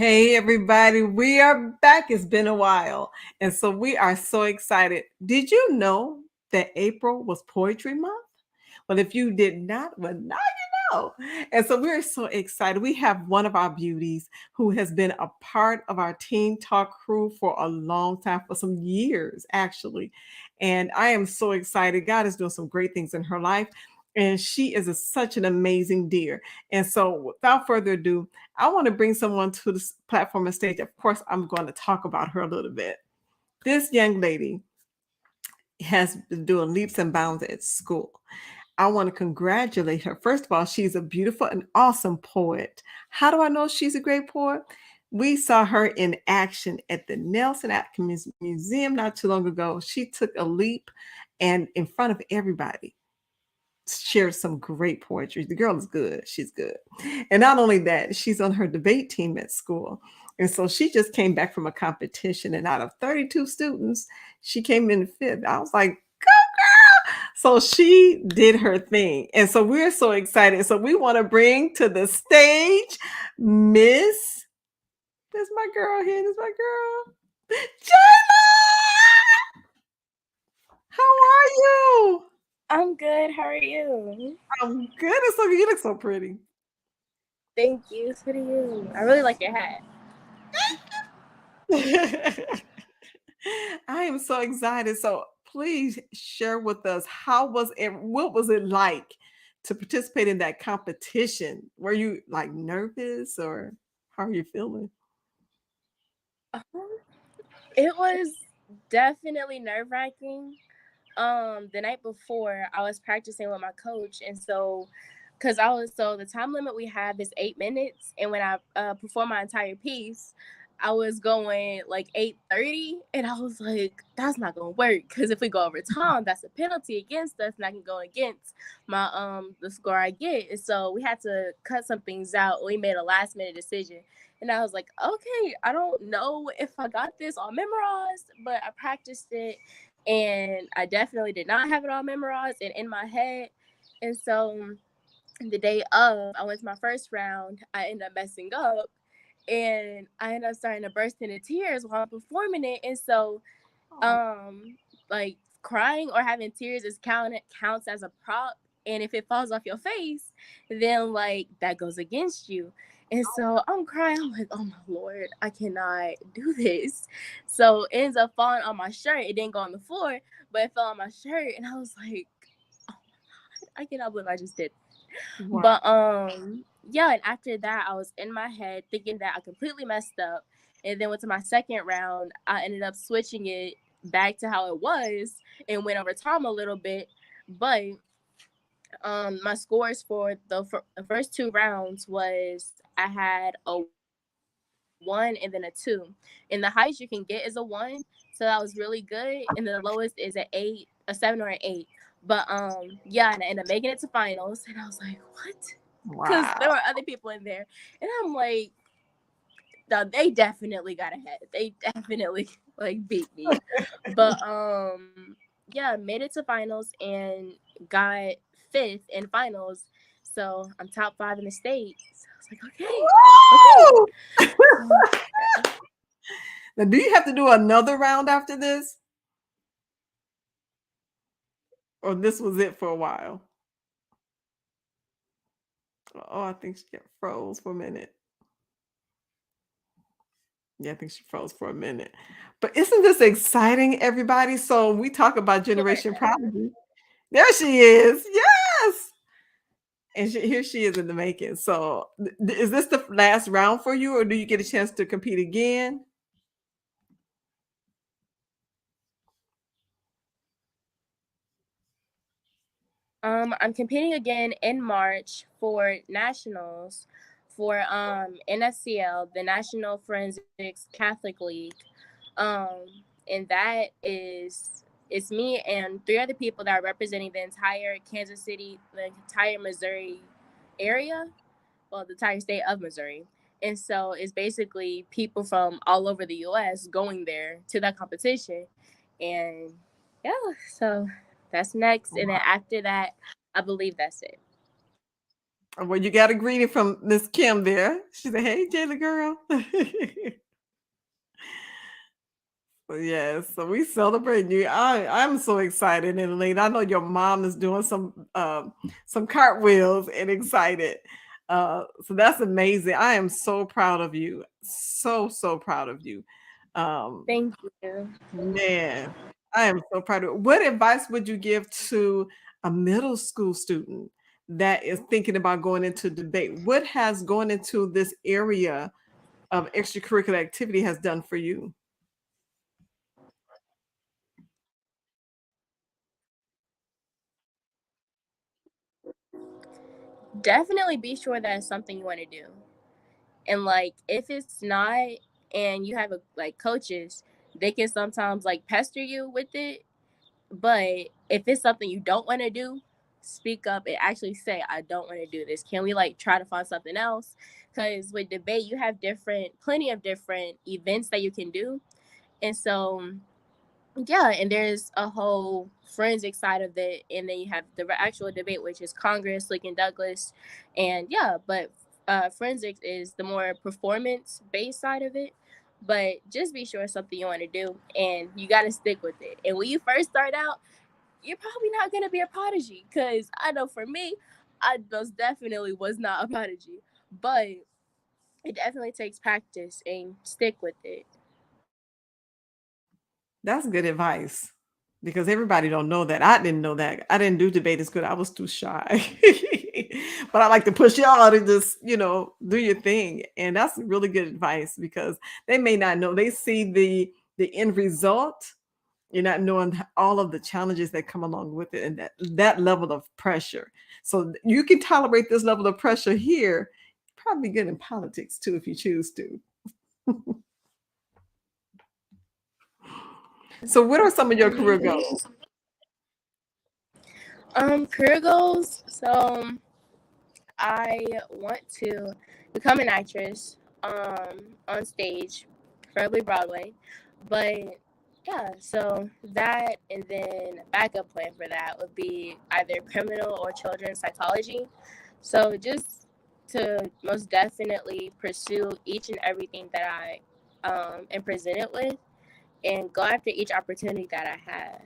Hey, everybody, we are back. It's been a while. And so we are so excited. Did you know that April was Poetry Month? Well, if you did not, well, now you know. And so we're so excited. We have one of our beauties who has been a part of our Teen Talk crew for a long time, for some years, actually. And I am so excited. God is doing some great things in her life. And she is such an amazing dear. And so, without further ado, I want to bring someone to this platform and stage. Of course, I'm going to talk about her a little bit. This young lady has been doing leaps and bounds at school. I want to congratulate her. First of all, she's a beautiful and awesome poet. How do I know she's a great poet? We saw her in action at the Nelson Atkins Museum not too long ago. She took a leap and in front of everybody shared some great poetry. The girl is good. She's good. And not only that, she's on her debate team at school. And so she just came back from a competition, and out of 32 students, she came in fifth. I was like, so she did her thing. And so we're so excited. So we want to bring to the stage Miss, that's my girl here. That's my girl. Jayla! How are you? I'm good. How are you? I'm good. It's so you look so pretty. Thank you. So do you. I really like your hat. I am so excited. So please share with us how was it, what was it like to participate in that competition? Were you like nervous or how are you feeling? Um, it was definitely nerve-wracking. The night before, I was practicing with my coach, and so the time limit we have is 8 minutes, and when I perform my entire piece, I was going like 8:30, and I was like, that's not gonna work because if we go over time, that's a penalty against us, and I can go against my the score I get. And so we had to cut some things out. We made a last minute decision, and I was like, okay, I don't know if I got this all memorized, but I practiced it, and I definitely did not have it all memorized and in my head. And so the day of, I went to my first round. I ended up messing up, and I ended up starting to burst into tears while I'm performing it. And so, Oh, like crying or having tears is counts as a prop. And if it falls off your face, then like that goes against you. And so I'm crying. I'm like, oh my Lord, I cannot do this. So it ends up falling on my shirt. It didn't go on the floor, but it fell on my shirt. And I was like, oh my God, I cannot believe I just did. wow. But yeah, and after that I was in my head thinking that I completely messed up. And then went to my second round, I ended up switching it back to how it was and went over time a little bit. But my scores for the first two rounds was I had a 1 and then a 2. And the highest you can get is a 1. So that was really good. And the lowest is an 8, a 7 or an 8. But yeah, and I ended up making it to finals. And I was like, what? Because Wow. there were other people in there. And I'm like, no, they definitely got ahead. They definitely like beat me. But yeah, made it to finals and got fifth in finals. So I'm top 5 in the state. So I was like, okay, okay. Woo! So yeah. Now, do you have to do another round after this? Or this was it for a while? Oh, I think she got froze for a minute. Yeah, I think she froze for a minute. But isn't this exciting, everybody? So we talk about Generation Prodigy. There she is. Yes. And here she is in the making. So is this the last round for you, or do you get a chance to compete again? I'm competing again in March for nationals for NSCL, the National Forensics Catholic League. And that is it's me and three other people that are representing the entire Kansas City, the entire Missouri area, well, the entire state of Missouri. And so it's basically people from all over the US going there to that competition. And yeah, so that's next. And then after that, I believe that's it. Well, you got a greeting from Miss Kim there. She said, "Hey, Jayla girl." So, yes, so we celebrate you. I'm so excited and elated. I know your mom is doing some cartwheels and excited. So that's amazing. I am so proud of you. So proud of you. Um, Thank you. Man, I am so proud of. What advice would you give to a middle school student that is thinking about going into debate? What has going into this area of extracurricular activity has done for you? Definitely be sure that it's something you want to do. And like if it's not, and you have like coaches, they can sometimes like pester you with it. But if it's something you don't want to do, speak up and actually say, I don't want to do this. Can we like try to find something else? Because with debate, you have plenty of different events that you can do. And so yeah, and there's a whole forensic side of it, and then you have the actual debate, which is Congress, Lincoln Douglas, and yeah, but forensics is the more performance based side of it. But just be sure it's something you want to do, and you got to stick with it. And when you first start out, you're probably not gonna be a prodigy, because I know for me, I most definitely was not a prodigy, but it definitely takes practice and stick with it. That's good advice because everybody don't know that. I didn't know that. I didn't do debate as good. I was too shy. But I like to push y'all to just, do your thing. And that's really good advice because they may not know. They see the end result. You're not knowing all of the challenges that come along with it and that level of pressure. So you can tolerate this level of pressure here. Probably good in politics too if you choose to. So what are some of your career goals? Career goals. So I want to become an actress on stage, preferably Broadway. But yeah, so that, and then a backup plan for that would be either criminal or children's psychology. So just to most definitely pursue each and everything that I am presented with, and go after each opportunity that I have.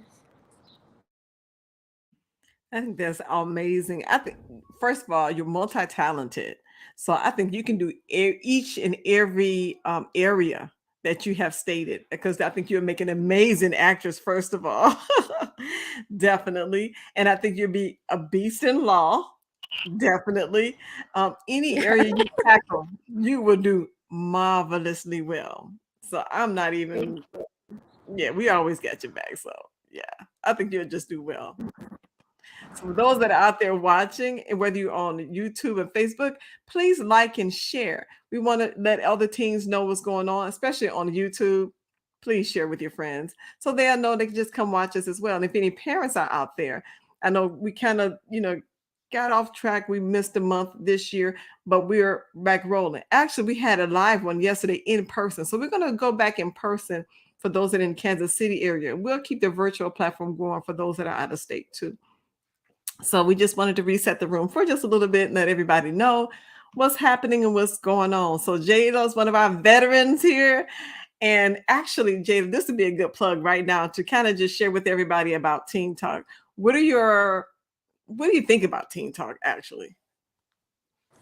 I think that's amazing. I think, first of all, you're multi-talented. So I think you can do each and every area that you have stated because I think you're making an amazing actress, first of all. Definitely. And I think you'll be a beast in law. Definitely. Any area you tackle, you will do marvelously well. So I'm not even, yeah, we always got your back. So yeah, I think you'll just do well. So for those that are out there watching, and whether you're on YouTube and Facebook, please like and share. We want to let other teens know what's going on, especially on YouTube. Please share with your friends so they'll know they can just come watch us as well. And if any parents are out there, I know we kind of, got off track. We missed a month this year, but we're back rolling. Actually, we had a live one yesterday in person. So we're going to go back in person for those that are in Kansas City area. We'll keep the virtual platform going for those that are out of state too. So we just wanted to reset the room for just a little bit and let everybody know what's happening and what's going on. So Jayla is one of our veterans here. And actually, Jayla, this would be a good plug right now to kind of just share with everybody about Teen Talk. What do you think about Teen Talk actually?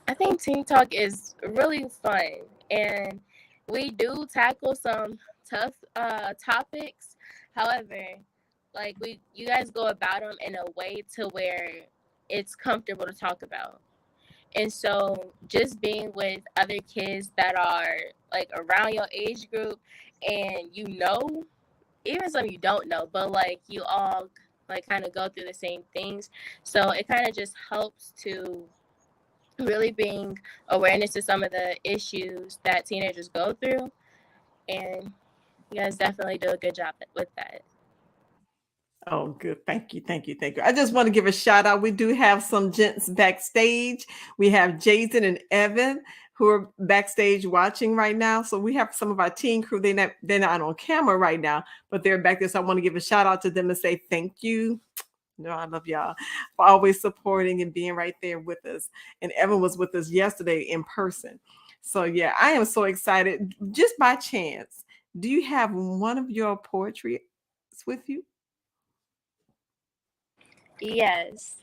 I think Teen Talk is really fun, and we do tackle some tough topics. However, like you guys go about them in a way to where it's comfortable to talk about. And so just being with other kids that are like around your age group, and even some you don't know, but like you all like kind of go through the same things. So it kind of just helps to really bring awareness to some of the issues that teenagers go through. And you guys definitely do a good job with that. Oh, good. Thank you. Thank you. Thank you. I just want to give a shout out. We do have some gents backstage. We have Jason and Evan who are backstage watching right now. So we have some of our team crew. They're not on camera right now, but they're back there. So I want to give a shout out to them and say thank you. No, I love y'all for always supporting and being right there with us. And Evan was with us yesterday in person. So yeah, I am so excited. Just by chance, do you have one of your poetry with you? Yes.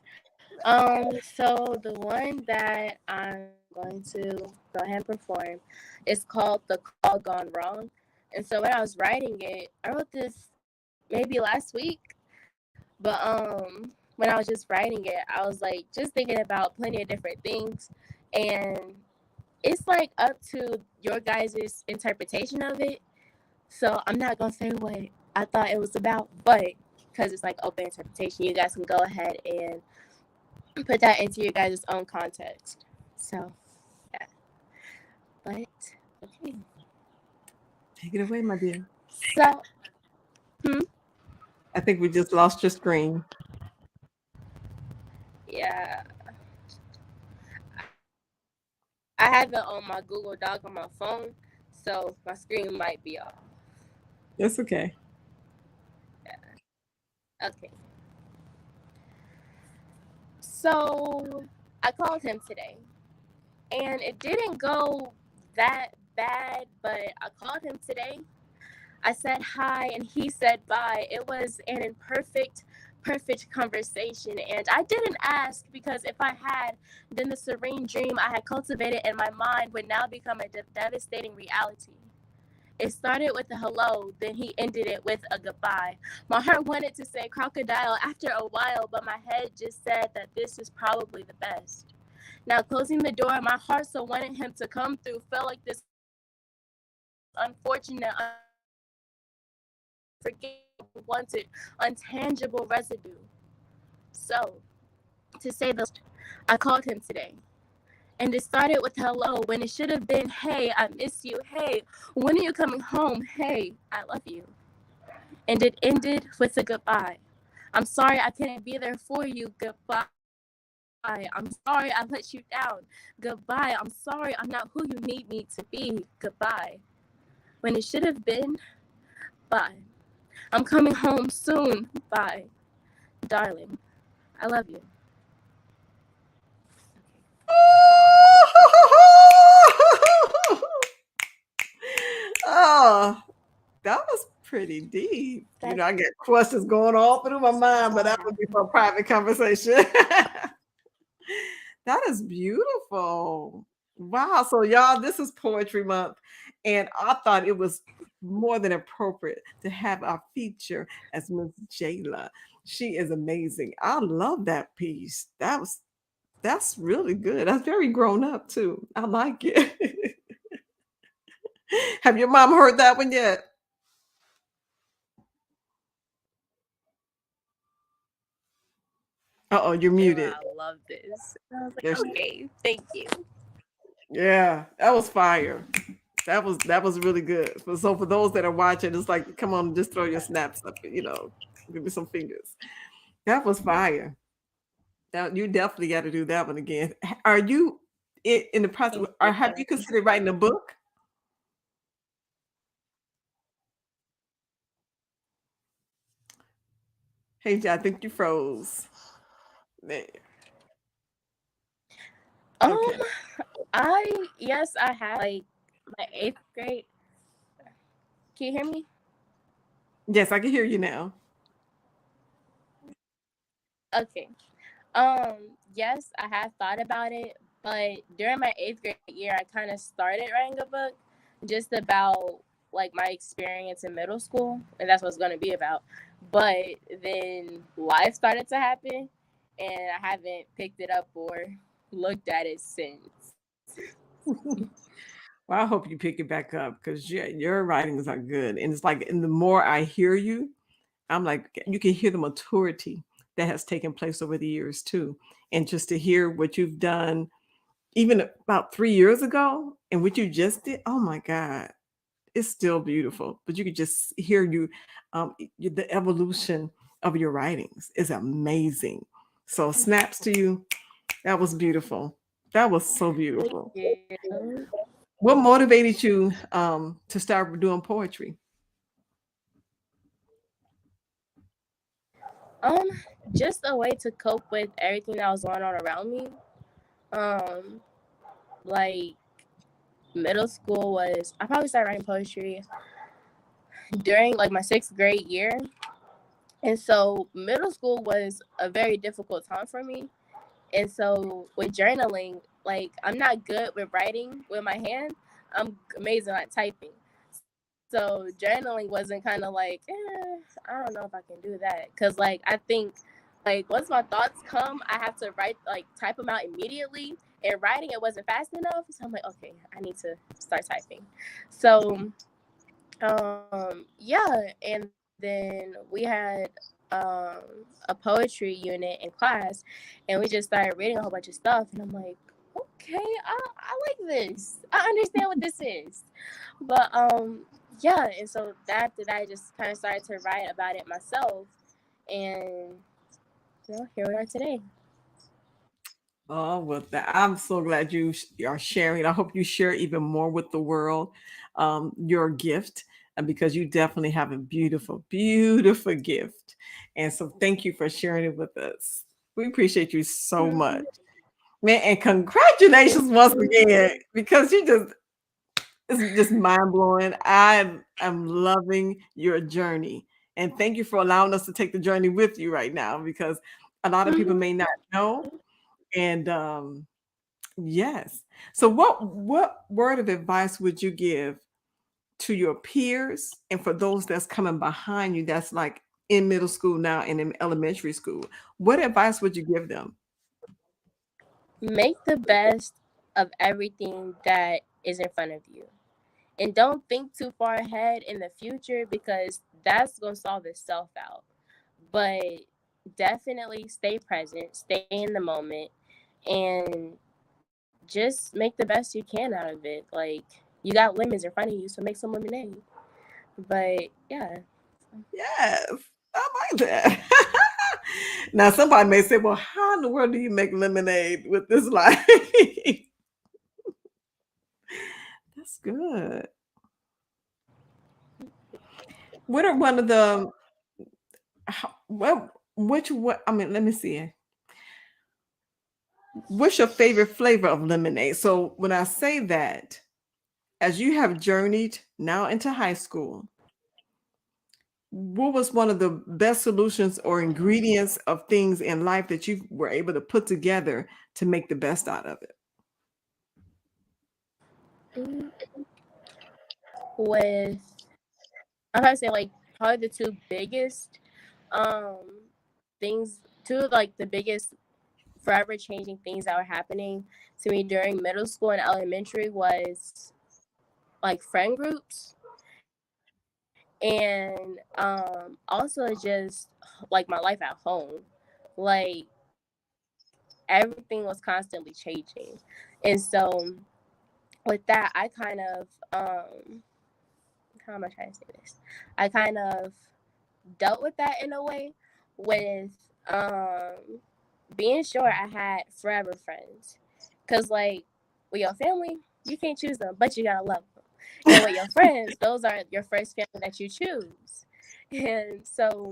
So the one that I'm going to go ahead and perform is called The Call Gone Wrong. And so when I was writing it, I wrote this maybe last week. But when I was just writing it, I was like just thinking about plenty of different things. And it's like up to your guys' interpretation of it. So I'm not gonna say what I thought it was about, but because it's like open interpretation, you guys can go ahead and put that into your guys' own context. So yeah, but okay. Take it away, my dear. So I think we just lost your screen. yeah, I have it on my Google Doc on my phone, so my screen might be off. That's okay. Okay. So I called him today, and it didn't go that bad, but I called him today. I said hi, and he said bye. It was an imperfect, perfect conversation, and I didn't ask because if I had, then the serene dream I had cultivated in my mind would now become a devastating reality. It started with a hello, then he ended it with a goodbye. My heart wanted to say crocodile after a while, but my head just said that this is probably the best. Now, closing the door, my heart so wanted him to come through felt like this unfortunate, unforgettable, wanted, untangible residue. So, to say the least, I called him today. And it started with hello when it should have been, hey, I miss you. Hey, when are you coming home? Hey, I love you. And it ended with a goodbye. I'm sorry I couldn't be there for you. Goodbye. I'm sorry I let you down. Goodbye. I'm sorry I'm not who you need me to be. Goodbye. When it should have been, bye. I'm coming home soon. Bye. Darling, I love you. Oh, that was pretty deep. You know, That's I get questions going all through my mind, all but I that have. would be for a private conversation. That is beautiful. Wow. So, y'all, this is Poetry Month, and I thought it was more than appropriate to have our feature as Miss Jayla. She is amazing. I love that piece. That's really good. That's very grown up too. I like it. Have your mom heard that one yet? Uh-oh, you're Jayla, muted. I love this. And I was like, There's okay, thank you. Yeah, that was fire. That was really good. So for those that are watching, it's like, come on, just throw your snaps up, give me some fingers. That was fire. That you definitely got to do that one again. Are you in the process, Thank or you. have you considered writing a book? Hey, Jay, I think you froze. There. Um, Okay. yes, I have like my eighth grade. Can you hear me? Yes, I can hear you now. Okay. Yes, I have thought about it, but during my eighth grade year, I kind of started writing a book just about like my experience in middle school, and that's what it's going to be about. But then life started to happen, and I haven't picked it up or looked at it since. Well, I hope you pick it back up because your writings are good. And it's like, and the more I hear you, I'm like, you can hear the maturity that has taken place over the years too. And just to hear what you've done, even about 3 years ago, and what you just did, oh my God, it's still beautiful. But you could just hear the evolution of your writings is amazing. So snaps to you. That was beautiful. That was so Thank beautiful. you. What motivated you to start doing poetry? Um, just a way to cope with everything that was going on around me. Um, like middle school was, I probably started writing poetry during like my sixth grade year. And so middle school was a very difficult time for me. And so with journaling, like I'm not good with writing with my hand. I'm amazing at typing. So journaling wasn't kind of like, I don't know if I can do that. Cause like I think like once my thoughts come, I have to write like type them out immediately. And writing it wasn't fast enough. So I'm like, okay, I need to start typing. So yeah, and then we had a poetry unit in class, and we just started reading a whole bunch of stuff, and I'm like, okay, I like this. I understand what this is. But yeah, and so after that, I just kind of started to write about it myself, and here we are today. Oh, well, I'm so glad you are sharing. I hope you share even more with the world your gift, and because you definitely have a beautiful, beautiful gift. And so thank you for sharing it with us. We appreciate you so much. Mhm. Man, and Thank congratulations once you. again, because you just it's just mind blowing. I am loving your journey. And thank you for allowing us to take the journey with you right now because a lot of people Mhm. may not know. And yes. So what word of advice would you give to your peers and for those that's coming behind you that's like in middle school now and in elementary school? What advice would you give them? Make the best of everything that is in front of you. And don't think too far ahead in the future because that's going to solve itself out. But definitely stay present, stay in the moment, and just make the best you can out of it. Like, you got lemons in front of you, so make some lemonade. But yeah. Yes. I like that. Now somebody may say, well, how in the world do you make lemonade with this life? That's good. What are one of the what I mean, let me see. What's your favorite flavor of lemonade? So when I say that, as you have journeyed now into high school, what was one of the best solutions or ingredients of things in life that you were able to put together to make the best out of it? Mm, with, I'm gonna say like probably the two biggest um things, two of like the biggest forever changing things that were happening to me during middle school and elementary was like friend groups and also just like my life at home. Like everything was constantly changing. And so with that I kind of how am I trying to say this? I kind of dealt with that in a way with being sure I had forever friends. Cause like with your family, you can't choose them, but you gotta love them. And with your friends, those are your first family that you choose. And so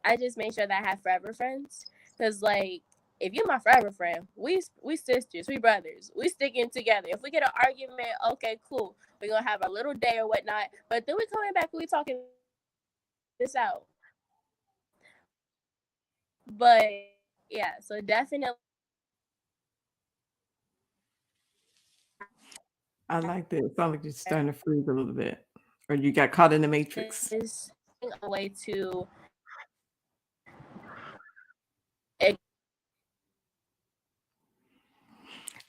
I just made sure that I had forever friends. Cause like if you're my forever friend, we sisters, we brothers, we sticking together. If we get an argument, okay, cool. We're gonna have a little day or whatnot. But then we coming back and we talking this out. But yeah, so definitely I like that. It sounds like you're starting to freeze a little bit, or you got caught in the matrix. is a way to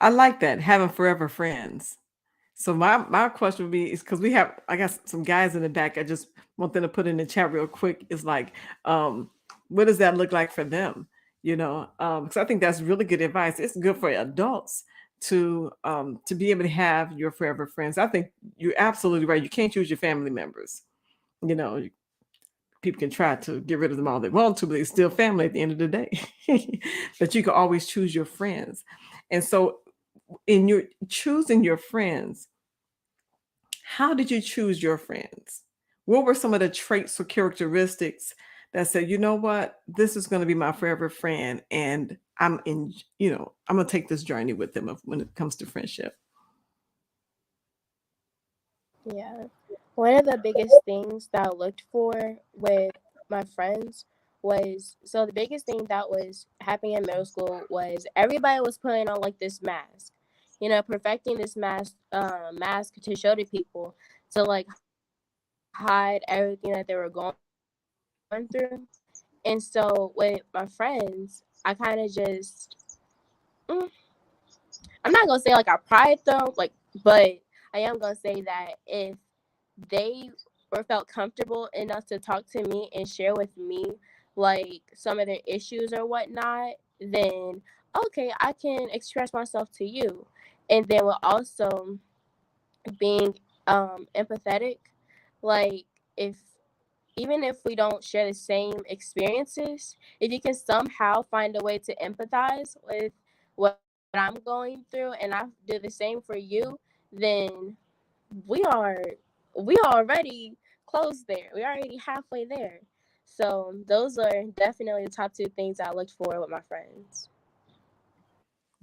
I like that, having forever friends. So my question would be is because we have I got some guys in the back. I just want them to put in the chat real quick. Is like, what does that look like for them? You know, because I think that's really good advice. It's good for adults to be able to have your forever friends. I think you're absolutely right. You can't choose your family members. You know, people can try to get rid of them all they want to, but they're still family at the end of the day. But you can always choose your friends. And so in your choosing your friends, how did you choose your friends? What were some of the traits or characteristics that said, you know what, this is going to be my forever friend, and I'm in, I'm going to take this journey with them when it comes to friendship. Yeah. One of the biggest things that I looked for with my friends was, so the biggest thing that was happening in middle school was everybody was putting on like this mask, perfecting this mask to show to people, to like hide everything that they were going through. And so with my friends, I kind of just, I'm not gonna say like I pride them, like, but I am gonna say that if they or felt comfortable enough to talk to me and share with me like some of their issues or whatnot, then okay, I can express myself to you. And then we're also being empathetic. Like, if even if we don't share the same experiences, if you can somehow find a way to empathize with what I'm going through and I do the same for you, then we are we are already close there. We're already halfway there. So those are definitely the top two things I looked for with my friends.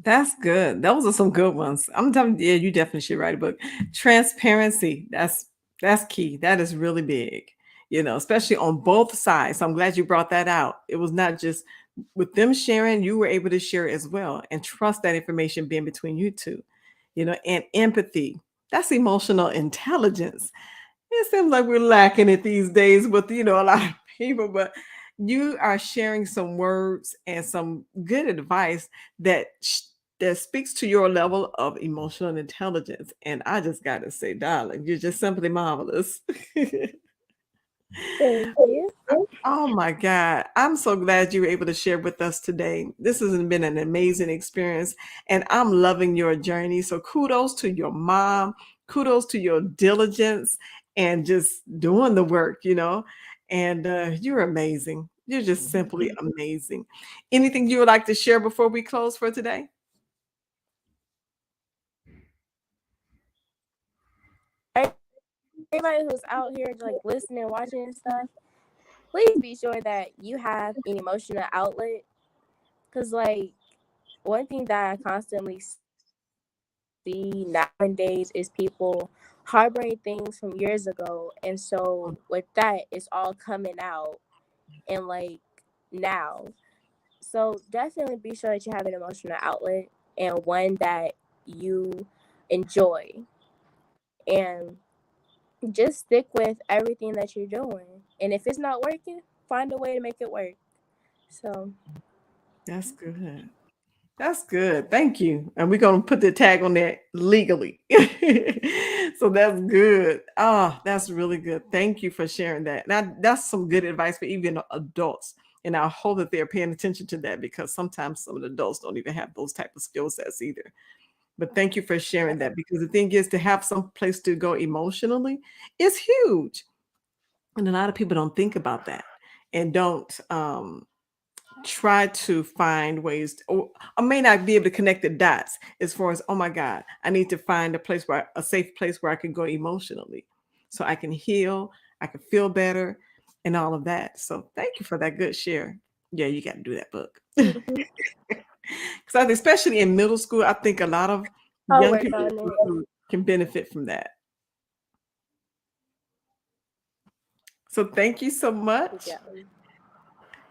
That's good. Those are some good ones. I'm telling you, yeah, you definitely should write a book. Transparency, that's key. That is really big, especially on both sides. So I'm glad you brought that out. It was not just with them sharing, you were able to share as well, and trust that information being between you two, and empathy. That's emotional intelligence. It seems like we're lacking it these days with, a lot of people, but you are sharing some words and some good advice that speaks to your level of emotional intelligence. And I just got to say, darling, you're just simply marvelous. Thank you. Oh my God. I'm so glad you were able to share with us today. This has been an amazing experience, and I'm loving your journey. So kudos to your mom. Kudos to your diligence and just doing the work, and you're amazing. You're just simply amazing. Anything you would like to share before we close for today? Everybody who's out here like listening, watching and stuff, please be sure that you have an emotional outlet. Cause like one thing that I constantly see nowadays is people harboring things from years ago, and so with that, it's all coming out and like now. So definitely be sure that you have an emotional outlet and one that you enjoy, and just stick with everything that you're doing. And if it's not working, find a way to make it work. So That's good. That's good. Thank you. And we're going to put the tag on that legally. So that's good. Oh, that's really good. Thank you for sharing that. Now, that's some good advice for even adults. And I hope that they're paying attention to that, because sometimes some of the adults don't even have those type of skill sets either. But thank you for sharing that, because the thing is, to have some place to go emotionally is huge. And a lot of people don't think about that, and don't try to find ways or may not be able to connect the dots as far as, oh my God, I need to find a safe place where I can go emotionally so I can heal, I can feel better, and all of that. So thank you for that good share. Yeah, you got to do that book. mhm. Because especially in middle school, I think a lot of I'll young work people on it. can benefit from that. So thank you so much. Yeah.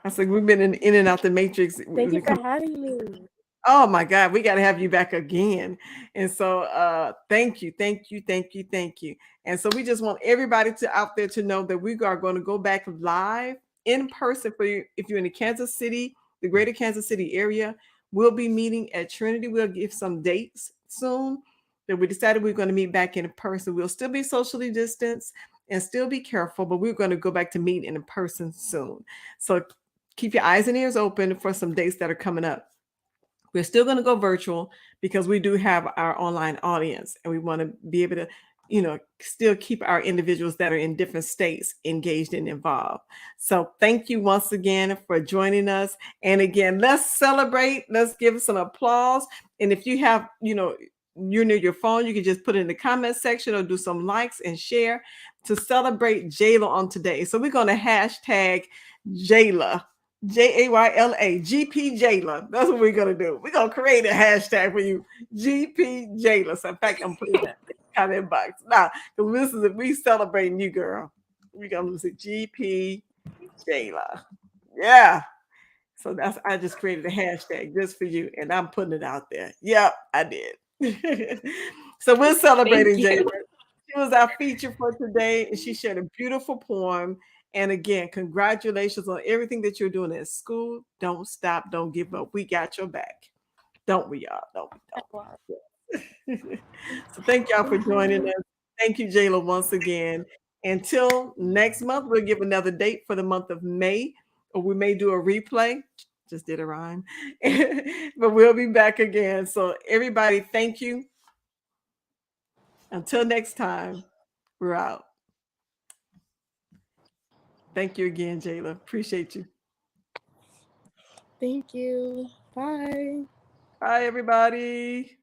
I said we've been in and out the matrix Thank when you it for comes. having me. Oh my God, we got to have you back again. And so thank you, thank you, thank you, thank you. And so we just want everybody to out there to know that we are going to go back live in person for you. If you're in the Kansas City, the greater Kansas City area, we'll be meeting at Trinity. We'll give some dates soon that we decided we're going to meet back in person. We'll still be socially distanced and still be careful, but we're going to go back to meet in person soon. So keep your eyes and ears open for some dates that are coming up. We're still going to go virtual because we do have our online audience, and we want to be able to, still keep our individuals that are in different states engaged and involved. So thank you once again for joining us. And again, let's celebrate. Let's give some applause. And if you have, you're near your phone, you can just put it in the comment section or do some likes and share to celebrate Jayla on today. So we're going to hashtag Jayla. Jayla. GP Jayla. That's what we're gonna do. We're gonna create a hashtag for you. GP Jayla. So in fact, I'm putting that in the comment box. Now, because this is we celebrating you, girl. We're gonna lose it. GP Jayla. Yeah. So that's I just created a hashtag just for you, and I'm putting it out there. Yep, I did. So we're Thank celebrating Jayla. you. She was our feature for today, and she shared a beautiful poem. And again, congratulations on everything that you're doing at school. Don't stop, don't give up. We got your back. Don't we, y'all? Don't we? Don't. So thank y'all for joining Mhm. us. Thank you, Jayla, once again. Until next month, we'll give another date for the month of May, or we may do a replay. Just did a rhyme. But we'll be back again. So everybody, thank you. Until next time, we're out. Thank you again, Jayla. Appreciate you. Thank you. Bye. Bye, everybody.